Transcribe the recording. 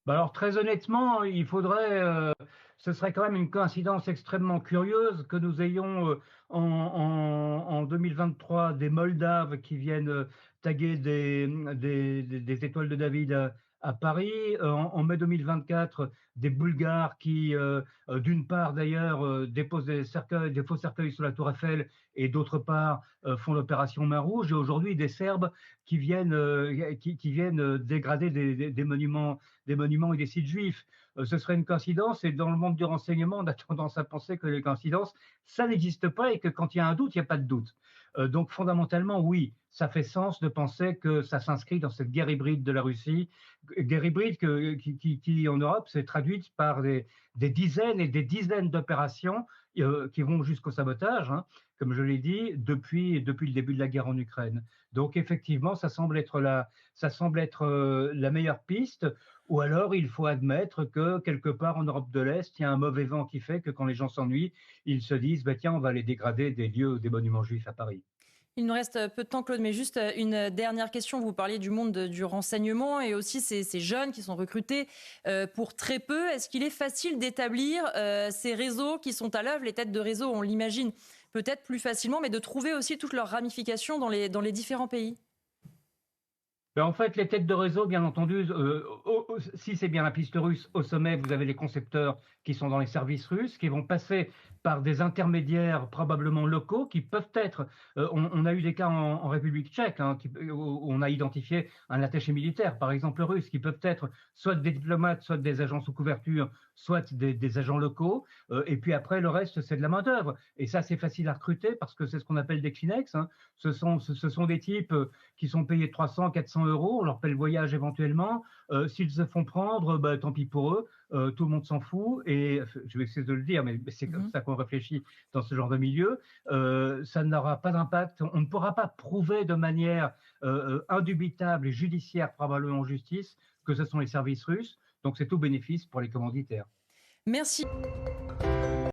Bah alors très honnêtement, ce serait quand même une coïncidence extrêmement curieuse que nous ayons en 2023 des Moldaves qui viennent taguer des étoiles de David à Paris, en mai 2024 des Bulgares qui, d'une part d'ailleurs, déposent des faux cercueils sur la Tour Eiffel et d'autre part font l'opération Main Rouge, et aujourd'hui des Serbes qui viennent dégrader des monuments et des sites juifs. Ce serait une coïncidence, et dans le monde du renseignement, on a tendance à penser que les coïncidences, ça n'existe pas, et que quand il y a un doute, il n'y a pas de doute. Donc fondamentalement, oui, ça fait sens de penser que ça s'inscrit dans cette guerre hybride de la Russie, guerre hybride qui en Europe s'est traduite par des dizaines et des dizaines d'opérations qui vont jusqu'au sabotage, hein, comme je l'ai dit, depuis le début de la guerre en Ukraine. Donc effectivement, ça semble être la meilleure piste. Ou alors, il faut admettre que quelque part en Europe de l'Est, il y a un mauvais vent qui fait que quand les gens s'ennuient, ils se disent, bah, tiens, on va aller dégrader des lieux, des monuments juifs à Paris. Il nous reste peu de temps, Claude, mais juste une dernière question. Vous parliez du monde du renseignement et aussi ces jeunes qui sont recrutés pour très peu. Est-ce qu'il est facile d'établir ces réseaux qui sont à l'œuvre? Les têtes de réseau, on l'imagine peut-être plus facilement, mais de trouver aussi toutes leurs ramifications dans les différents pays? Ben, en fait, les têtes de réseau, bien entendu, si c'est bien la piste russe, au sommet, vous avez les concepteurs qui sont dans les services russes, qui vont passer par des intermédiaires probablement locaux, qui peuvent être, on a eu des cas en République tchèque, hein, où on a identifié un attaché militaire, par exemple russe, qui peuvent être soit des diplomates, soit des agents sous couverture, soit des agents locaux, et puis après, le reste, c'est de la main-d'œuvre. Et ça, c'est facile à recruter parce que c'est ce qu'on appelle des Kleenex, hein. Ce sont des types qui sont payés 300, 400 euros, on leur paie le voyage éventuellement. S'ils se font prendre, bah, tant pis pour eux, tout le monde s'en fout. Et je vais essayer de le dire, mais c'est comme ça qu'on réfléchit dans ce genre de milieu. Ça n'aura pas d'impact. On ne pourra pas prouver de manière indubitable et judiciaire, probablement en justice, que ce sont les services russes. Donc c'est tout bénéfice pour les commanditaires. Merci.